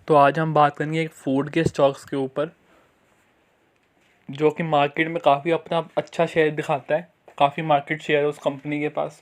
तो आज हम बात करेंगे एक फ़ूड के स्टॉक्स के ऊपर जो कि मार्केट में काफ़ी अपना अच्छा शेयर दिखाता है। काफ़ी मार्केट शेयर है उस कंपनी के पास।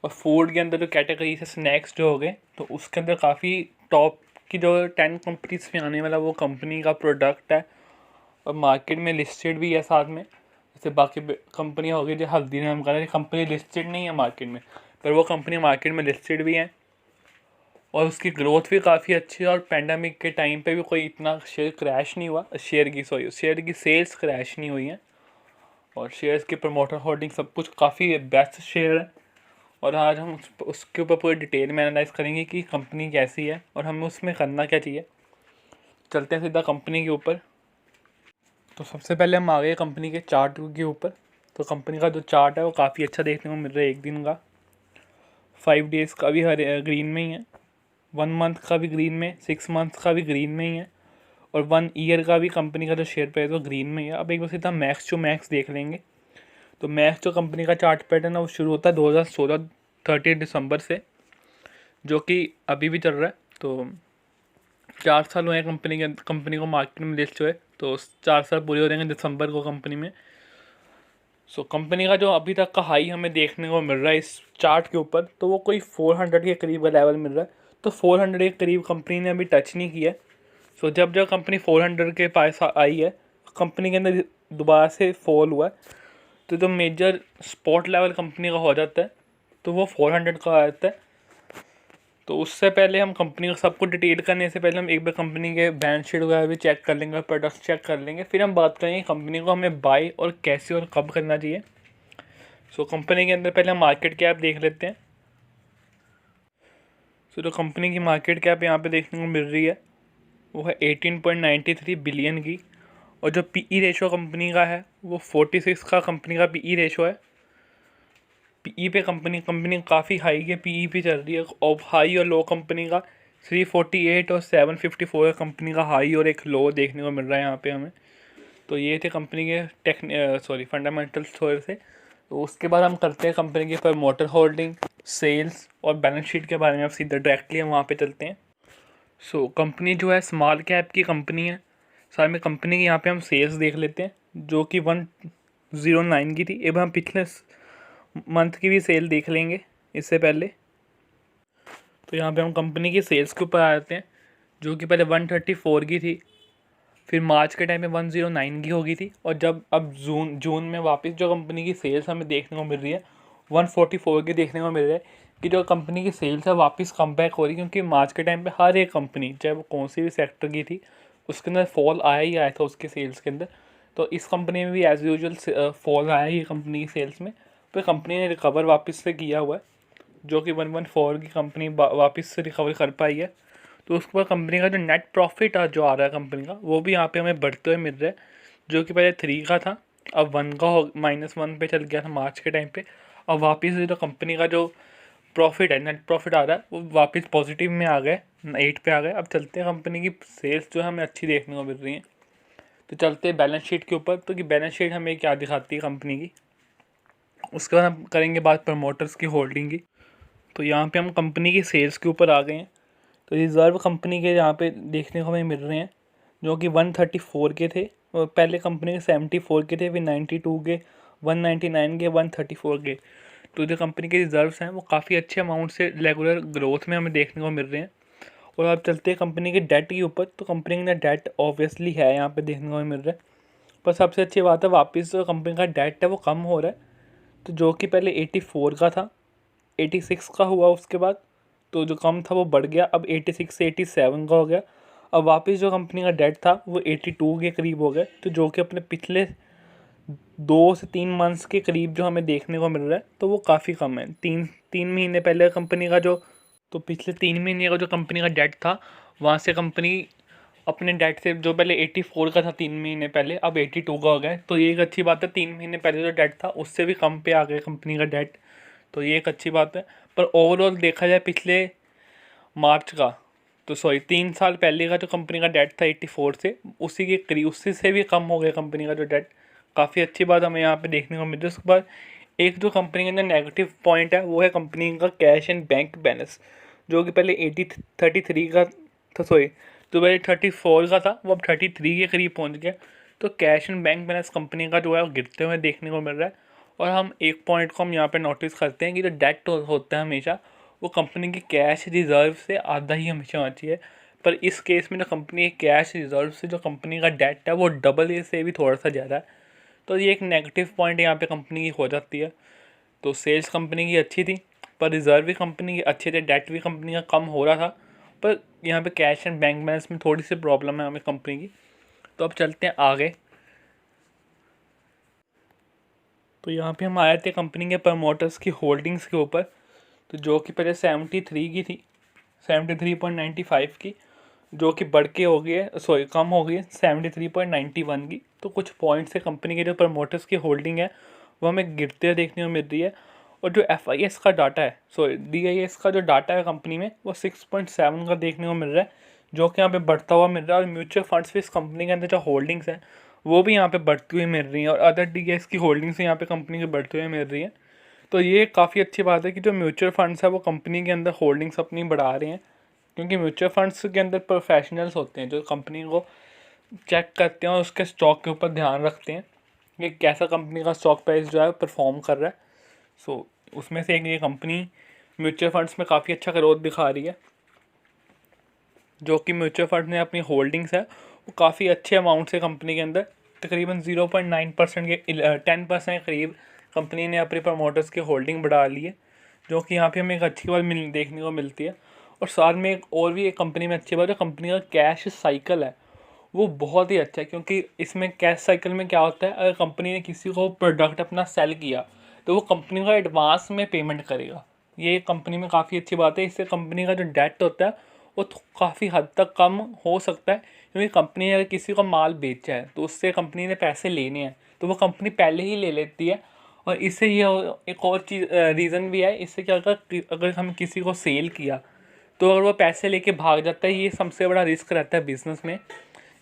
और फूड के अंदर जो कैटेगरी है स्नैक्स जो हो गए, तो उसके अंदर काफ़ी टॉप की जो 10 कंपनीज में आने वाला वो कंपनी का प्रोडक्ट है और मार्केट में लिस्टेड भी है साथ में। जैसे बाकी कंपनियाँ हो गई जो हल्दीराम का, कंपनी लिस्टेड नहीं है मार्केट में, पर वो कंपनी मार्केट में लिस्टेड भी है और उसकी ग्रोथ भी काफ़ी अच्छी है। और पेंडेमिक के टाइम पे भी कोई इतना शेयर क्रैश नहीं हुआ, शेयर की सेल्स क्रैश नहीं हुई हैं और शेयर्स की प्रमोटर होल्डिंग सब कुछ काफ़ी बेस्ट शेयर है। और आज हम उसके ऊपर पूरी डिटेल में एनालाइज करेंगे कि कंपनी कैसी है और हमें उसमें करना क्या चाहिए। चलते हैं सीधा कंपनी के ऊपर। तो सबसे पहले हम आ गए कंपनी के चार्ट के ऊपर। तो कंपनी का जो चार्ट है वो काफ़ी अच्छा देखने को मिल रहा है। एक दिन का 5 डेज़ का भी हर ग्रीन में ही है, 1 मंथ का भी ग्रीन में, 6 मंथ का भी ग्रीन में ही है और 1 ईयर का भी कंपनी का जो शेयर प्राइस वो ग्रीन में ही है। अब एक बार सीधा मैक्स देख लेंगे। तो मैक्स जो कंपनी का चार्ट पैटर्न है वो शुरू होता है 2016 30 दिसंबर से, जो कि अभी भी चल रहा है। तो 4 साल हुए हैं कंपनी को मार्केट में लिस्ट हुए, तो 4 साल पूरे हो रहेंगे दिसंबर को कंपनी में। कंपनी का जो अभी तक का हाई हमें देखने को मिल रहा है इस चार्ट के ऊपर, तो वो कोई 400 के करीब का लेवल मिल रहा है। तो 400 के करीब कंपनी ने अभी टच नहीं किया है। जब कंपनी 400 के पास आई है, कंपनी के अंदर दोबारा से फॉल हुआ है, तो जो मेजर स्पॉट लेवल कंपनी का हो जाता है तो वो 400 का आ जाता है। तो उससे पहले हम कंपनी का सब कुछ डिटेल करने से पहले हम एक बार कंपनी के बैलेंस शीट वगैरह भी चेक कर लेंगे, प्रोडक्ट चेक कर लेंगे, फिर हम बात करेंगे कंपनी को हमें बाय और कैसे और कब करना चाहिए। कंपनी के अंदर पहले हम मार्केट कैप देख लेते हैं। जो कंपनी की मार्केट कैप यहाँ पे देखने को मिल रही है वो है 18.93 बिलियन की। और जो पीई रेशो कंपनी का है वो 46 का कंपनी का पीई रेशो है। पीई पे कंपनी काफ़ी हाई के पीई पे चल रही है। और हाई और लो कंपनी का 348 और 754 है कंपनी का हाई और एक लो देखने को मिल रहा है यहाँ पे हमें। तो ये थे कंपनी के फंडामेंटल्स थोड़े से। तो उसके बाद हम करते हैं कंपनी के प्रमोटर होल्डिंग, सेल्स और बैलेंस शीट के बारे में। अब सीधा डायरेक्टली हम वहाँ पे चलते हैं। कंपनी जो है स्मॉल कैप की कंपनी है। साथ में कंपनी के यहाँ पे हम सेल्स देख लेते हैं जो कि 109 की थी। अब हम पिछले मंथ की भी सेल देख लेंगे इससे पहले। तो यहाँ पे हम कंपनी की सेल्स के ऊपर आ जाते हैं जो कि पहले 134 की थी, फिर मार्च के टाइम में 109 की हो गई थी और जब अब जून में वापस जो कंपनी की सेल्स हमें देखने को मिल रही है 144 की देखने को मिल रहा है कि जो कंपनी की सेल्स है वापस कम बैक हो रही है। क्योंकि मार्च के टाइम पे हर एक कंपनी चाहे वो कौन सी भी सेक्टर की थी उसके अंदर फॉल आया ही आया था उसके सेल्स के अंदर। तो इस कंपनी में भी एज़ यूजुअल फॉल आया ही कंपनी की सेल्स में, पर कंपनी ने रिकवर वापस से किया हुआ है जो कि 114 की कंपनी वापस से रिकवर कर पाई है। तो उसके बाद कंपनी का जो नेट प्रॉफिट जो आ रहा है कंपनी का वो भी यहाँ पे हमें बढ़ते हुए मिल रहा है जो कि पहले 3 का था, अब 1 का हो -1 पे चल गया था मार्च के टाइम पे। अब वापस जो कंपनी का जो प्रॉफिट है, नेट प्रॉफिट आ रहा है, वो वापस पॉजिटिव में आ गए, 8 पे आ गए। अब चलते हैं कंपनी की सेल्स जो है हमें अच्छी देखने को मिल रही है। तो चलते हैं बैलेंस शीट के ऊपर। तो कि बैलेंस शीट हमें क्या दिखाती है कंपनी की। उसके बाद हम करेंगे बात प्रमोटर्स की होल्डिंग की। तो यहाँ पे हम कंपनी की सेल्स के ऊपर आ गए हैं। तो रिज़र्व कंपनी के यहाँ पे देखने को हमें मिल रहे हैं जो कि 134 के थे और पहले कंपनी के 74 के थे, फिर 92 के, 199 के, 134 के। तो जो कंपनी के रिजर्व्स हैं वो काफ़ी अच्छे अमाउंट से रेगुलर ग्रोथ में हमें देखने को मिल रहे हैं। और अब चलते हैं कंपनी के डेट के ऊपर। तो कंपनी का डेट ऑब्वियसली है यहाँ पे देखने को मिल रहा है, पर सबसे अच्छी बात है वापस जो कंपनी का डेट है वो कम हो रहा है। तो जो कि पहले 84 का था, 86 का हुआ उसके बाद, तो जो कम था वो बढ़ गया, अब 86 से 87 का हो गया। अब वापस जो कंपनी का डेट था वो 82 के करीब हो गया। तो जो कि अपने पिछले 2 से 3 मंथ्स के करीब जो हमें देखने को मिल रहा है तो वो काफ़ी कम है। तीन महीने पहले कंपनी का जो, तो पिछले 3 महीने का जो कंपनी का डेट था वहाँ से कंपनी अपने डेट से जो पहले 84 का था 3 महीने पहले, अब 82 का हो गया। तो ये एक अच्छी बात है, 3 महीने पहले जो डेट था उससे भी कम पे आ गया कंपनी का डेट। तो ये एक अच्छी बात है। पर ओवरऑल देखा जाए पिछले मार्च का, तो 3 साल पहले का जो कंपनी का डेट था 84 से, उसी के करीब, उससे से भी कम हो गया कंपनी का जो डेट। काफ़ी अच्छी बात हमें यहाँ पे देखने को मिलती है। उसके बाद एक जो कंपनी के अंदर नेगेटिव पॉइंट है वो है कंपनी का कैश एंड बैंक बैलेंस जो कि पहले 33 का था, तो पहले 34 का था, वो अब 33 के करीब पहुंच गया। तो cash and bank balance company का जो है वो गिरते हुए देखने को मिल रहा है। और हम एक पॉइंट को हम यहाँ पे नोटिस करते हैं कि जो डेट होता है हमेशा वो कंपनी की कैश रिजर्व से आधा ही हमेशा होना चाहिए। पर इस केस में जो कंपनी के कैश रिजर्व से जो कंपनी का डेट है वो डबल से भी थोड़ा सा ज़्यादा है। तो ये एक नेगेटिव पॉइंट यहाँ पे कंपनी की हो जाती है। तो सेल्स कंपनी की अच्छी थी, पर रिजर्व भी कंपनी के अच्छे थे, डेट भी कंपनी का कम हो रहा था। पर यहाँ पे कैश एंड बैंक बैलेंस में थोड़ी सी प्रॉब्लम है हमें कंपनी की। तो अब चलते हैं आगे। तो यहाँ पे हम आए थे कंपनी के प्रमोटर्स की होल्डिंग्स के ऊपर, तो जो कि पहले 73 की थी, 73.95 की, जो कि बढ़ के हो गई है, सॉरी कम हो गई है 73.91 की। तो कुछ पॉइंट से कंपनी के जो प्रमोटर्स की होल्डिंग है वो हमें गिरते हुए देखने को मिल रही है। और जो FIS का डाटा है, सॉरी DIS का जो डाटा है कंपनी में, वो 6.7 का देखने को मिल रहा है, जो कि यहाँ पे बढ़ता हुआ मिल रहा है। और म्यूचुअल फंड्स भी इस कंपनी के अंदर जो होल्डिंग्स हैं वो भी यहाँ पे बढ़ती हुई मिल रही हैं, और अदर DIS की होल्डिंग्स यहाँ पे कंपनी की बढ़ती हुई मिल रही हैं। तो ये काफ़ी अच्छी बात है कि जो म्यूचुअल फंड्स है वो कंपनी के अंदर होल्डिंग्स अपनी बढ़ा रहे हैं, क्योंकि म्यूचुअल फंड्स के अंदर प्रोफेशनल्स होते हैं जो कंपनी को चेक करते हैं और उसके स्टॉक के ऊपर ध्यान रखते हैं कि कैसा कंपनी का स्टॉक प्राइस जो है परफॉर्म कर रहा है। सो उसमें से एक ये कंपनी म्यूचुअल फंड्स में काफ़ी अच्छा ग्रोथ दिखा रही है, जो कि म्यूचुअल फंड ने अपनी होल्डिंग्स है वो काफ़ी अच्छे अमाउंट से कंपनी के अंदर तकरीबन 0.9% के 10% के करीब कंपनी ने अपने प्रमोटर्स की होल्डिंग बढ़ा ली है, जो कि यहाँ पे हमें एक अच्छी बात देखने को मिलती है। और साथ में एक और भी एक कंपनी में अच्छी बात है, कंपनी का कैश साइकिल है वो बहुत ही अच्छा है, क्योंकि इसमें कैश साइकिल में क्या होता है, अगर कंपनी ने किसी को प्रोडक्ट अपना सेल किया तो वो कंपनी का एडवांस में पेमेंट करेगा। ये कंपनी में काफ़ी अच्छी बात है। इससे कंपनी का जो डेट होता है वो काफ़ी हद तक कम हो सकता है, क्योंकि कंपनी अगर किसी को माल बेचा है तो उससे कंपनी ने पैसे लेने हैं तो वो कंपनी पहले ही ले लेती है। और इससे ये एक और चीज़ रीज़न भी है, इससे क्या होगा, अगर हम किसी को सेल किया तो अगर वो पैसे लेके भाग जाता है, ये सबसे बड़ा रिस्क रहता है बिज़नेस में,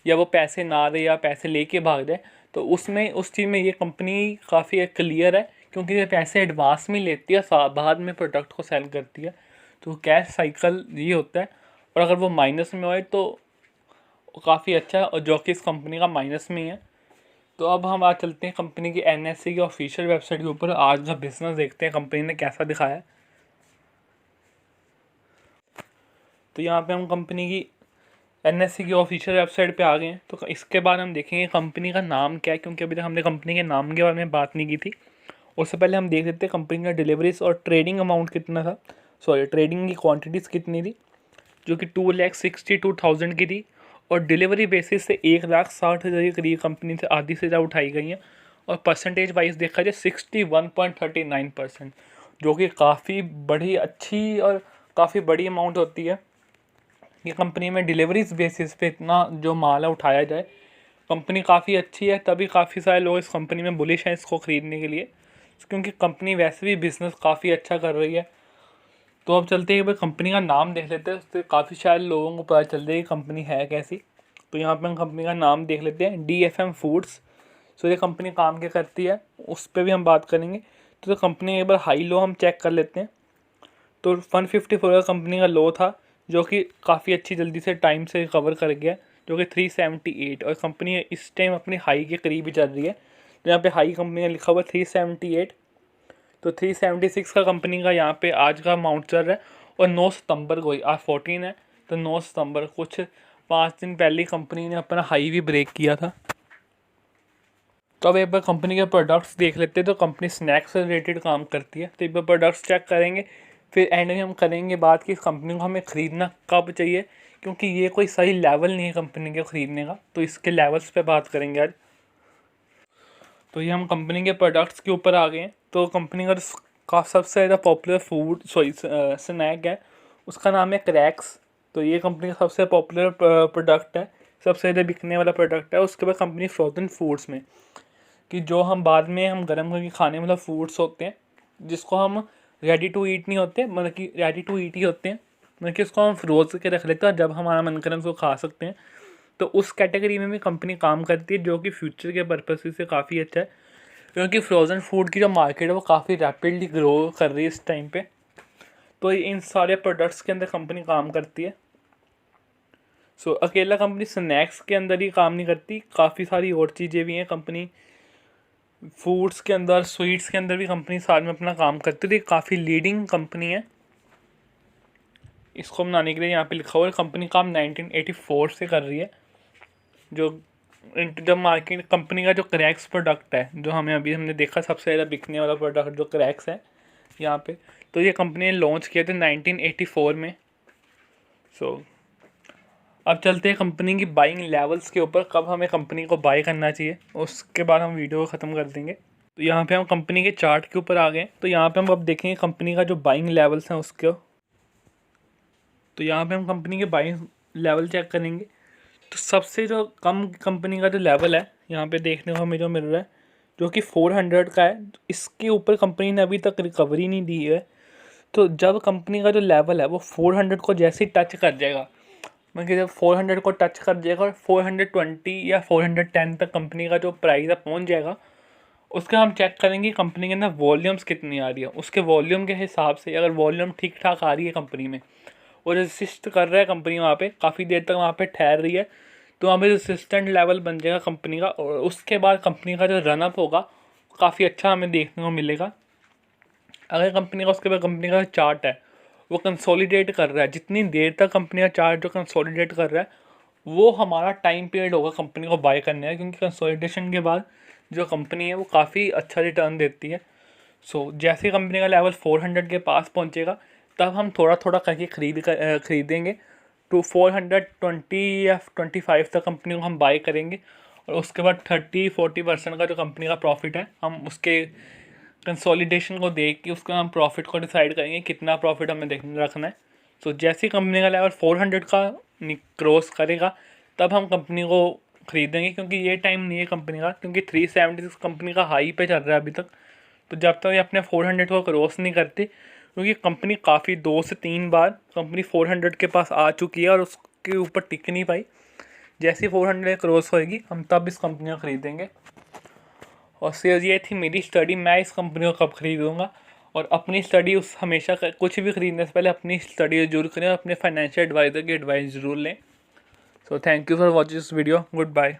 या वो पैसे ना दे या पैसे लेके भाग जाए, तो उसमें उस चीज़ में ये कंपनी काफ़ी क्लियर है, क्योंकि ये पैसे एडवांस में लेती है, बाद में प्रोडक्ट को सेल करती है। तो कैश साइकिल ये होता है। और अगर वो माइनस में होए तो काफ़ी अच्छा है, और जो कि इस कंपनी का माइनस में ही है। तो अब हम आज चलते हैं कंपनी की NSE की ऑफिशियल वेबसाइट के ऊपर, आज का बिजनेस देखते हैं कंपनी ने कैसा दिखाया है। तो यहाँ पे हम कंपनी की NSE की ऑफिशियल वेबसाइट पे आ गए हैं। तो इसके बाद हम देखेंगे कंपनी का नाम क्या है, क्योंकि अभी तक हमने कंपनी के नाम के बारे में बात नहीं की थी। उससे पहले हम देख लेते हैं कंपनी का डिलीवरीज और ट्रेडिंग अमाउंट कितना था, सॉरी ट्रेडिंग की क्वांटिटीज़ कितनी थी, जो कि 2,62,000 की थी। और डिलीवरी बेसिस से 1,60,000 के करीब कंपनी से आधी से ज़्यादा उठाई गई हैं। और परसेंटेज वाइज देखा जाए 61.39%, जो कि काफ़ी बड़ी अच्छी और काफ़ी बड़ी अमाउंट होती है कि कंपनी में डिलीवरीज बेसिस पे इतना जो माल है उठाया जाए। कंपनी काफ़ी अच्छी है, तभी काफ़ी सारे लोग इस कंपनी में बुलिश हैं इसको ख़रीदने के लिए, क्योंकि कंपनी वैसे भी बिज़नेस काफ़ी अच्छा कर रही है। तो अब चलते हैं भाई कंपनी का नाम देख लेते हैं, उससे काफ़ी शायद लोगों को पता चल जाए कि कंपनी है कैसी। तो यहाँ पे हम कंपनी का नाम देख लेते हैं, DFM फूड्स। सो ये कंपनी काम क्या करती है उस पर भी हम बात करेंगे। तो कंपनी एक बार हाई लो हम चेक कर लेते हैं। तो 154 का कंपनी का लो था, जो कि काफ़ी अच्छी जल्दी से टाइम से कवर कर गया, जो कि 378, और कंपनी इस टाइम अपनी हाई के करीब ही चल रही है। तो यहाँ पे हाई कंपनी का लिखा हुआ 378, तो 376 का कंपनी का यहाँ पे आज का अमाउंट चल रहा है। और 9 सितंबर को ही, आज 14 है, तो 9 सितंबर कुछ 5 दिन पहले कंपनी ने अपना हाई भी ब्रेक किया था। तो अब एक बार कंपनी के प्रोडक्ट्स देख लेते हैं। तो कंपनी स्नैक्स से रिलेटेड काम करती है, तो एक बार प्रोडक्ट्स चेक करेंगे, फिर एंड में हम करेंगे बात कि इस कंपनी को हमें ख़रीदना कब चाहिए, क्योंकि ये कोई सही लेवल नहीं है कंपनी के ख़रीदने का। तो इसके लेवल्स पे बात करेंगे आज। तो ये हम कंपनी के प्रोडक्ट्स के ऊपर आ गए हैं। तो कंपनी का सबसे ज़्यादा पॉपुलर फूड स्नैक है, उसका नाम है क्रैक्स। तो ये कंपनी का सबसे पॉपुलर प्रोडक्ट है, सबसे ज़्यादा बिकने वाला प्रोडक्ट है। उसके बाद कंपनी फ्रोजन फूड्स में, कि जो हम बाद में हम गर्म करके खाने मतलब फूड्स होते हैं, जिसको हम रेडी टू ईट नहीं होते, मतलब कि रेडी टू ईट ही होते हैं, मतलब कि उसको हम फ्रोज करके रख लेते हैं और जब हमारा मन करे उसको खा सकते हैं। तो उस कैटेगरी में भी कंपनी काम करती है, जो कि फ्यूचर के पर्पस से काफ़ी अच्छा है, क्योंकि फ्रोज़न फूड की जो मार्केट है वो काफ़ी रैपिडली ग्रो कर रही है इस टाइम पे। तो इन सारे प्रोडक्ट्स के अंदर कंपनी काम करती है। सो अकेला कंपनी स्नैक्स के अंदर ही काम नहीं करती, काफ़ी सारी और चीज़ें भी हैं। कंपनी फूड्स के अंदर, स्वीट्स के अंदर भी कंपनी साथ में अपना काम करती थी। काफ़ी लीडिंग कंपनी है। इसको बनाने के लिए यहाँ पे लिखा हुआ है कंपनी काम 1984 से कर रही है। जो जब मार्केट कंपनी का जो क्रैक्स प्रोडक्ट है, जो हमने देखा सबसे ज़्यादा बिकने वाला प्रोडक्ट जो क्रैक्स है यहाँ पे, तो ये कंपनी ने लॉन्च किया था 1984 में। सो अब चलते हैं कंपनी की बाइंग लेवल्स के ऊपर, कब हमें कंपनी को बाय करना चाहिए, उसके बाद हम वीडियो को ख़त्म कर देंगे। तो यहाँ पे हम कंपनी के चार्ट के ऊपर आ गए। तो यहाँ पे हम अब देखेंगे कंपनी का जो बाइंग लेवल्स हैं उसके। तो यहाँ पे हम कंपनी के बाइंग लेवल चेक करेंगे। तो सबसे जो कम कंपनी का जो लेवल है यहाँ पे देखने को हमें जो मिल रहा है, जो कि 400 का है। इसके ऊपर कंपनी ने अभी तक रिकवरी नहीं दी है। तो जब कंपनी का जो लेवल है वो 400 को जैसे ही टच कर जाएगा, मतलब जब 400 को टच कर जाएगा और 420 या 410 तक कंपनी का जो प्राइस है पहुँच जाएगा, उसका हम चेक करेंगे कंपनी के अंदर वॉल्यूम्स कितनी आ रही है। उसके वॉल्यूम के हिसाब से अगर वॉल्यूम ठीक ठाक आ रही है कंपनी में और रेसिस्ट कर रहा है कंपनी, वहाँ पे काफ़ी देर तक वहाँ पे ठहर रही है, तो वहाँ पे रेसिस्टेंट लेवल बन जाएगा कंपनी का। और उसके बाद कंपनी का जो रनअप होगा काफ़ी अच्छा हमें देखने को मिलेगा। अगर कंपनी का उसके बाद कंपनी का चार्ट है वो कंसोलिडेट कर रहा है, जितनी देर तक कंपनी का चार्ट जो कंसोलिडेट कर रहा है वो हमारा टाइम पीरियड होगा कंपनी को बाय करने का, क्योंकि कंसोलिडेशन के बाद जो कंपनी है वो काफ़ी अच्छा रिटर्न देती है। सो जैसे कंपनी का लेवल 400 के पास पहुंचेगा तब हम थोड़ा थोड़ा करके खरीदेंगे। टू 420 या 25 तक कंपनी को हम बाय करेंगे और उसके बाद 30-40% का जो कंपनी का प्रॉफिट है हम उसके कंसोलिडेशन को देख के उसका हम प्रॉफिट को डिसाइड करेंगे कितना प्रॉफिट हमें रखना है। सो जैसे कंपनी का लेवल 400 का क्रॉस करेगा तब हम कंपनी को ख़रीदेंगे, क्योंकि ये टाइम नहीं है कंपनी का, क्योंकि 376 कंपनी का हाई पे चल रहा है अभी तक। तो जब तक ये अपने 400 को क्रॉस नहीं करती, क्योंकि कंपनी काफ़ी 2 से 3 बार कंपनी 400 के पास आ चुकी है और उसके ऊपर टिक नहीं पाई। जैसे ही 400 क्रॉस होएगी हम तब इस कंपनी को ख़रीदेंगे। और शेयर ये थी मेरी स्टडी, मैं इस कंपनी को कब ख़रीदूँगा। और अपनी स्टडी उस हमेशा कुछ भी ख़रीदने से पहले अपनी स्टडी ज़रूर करें और अपने फाइनेंशियल एडवाइज़र की एडवाइस ज़रूर लें। So thank you for watching this video. Good bye.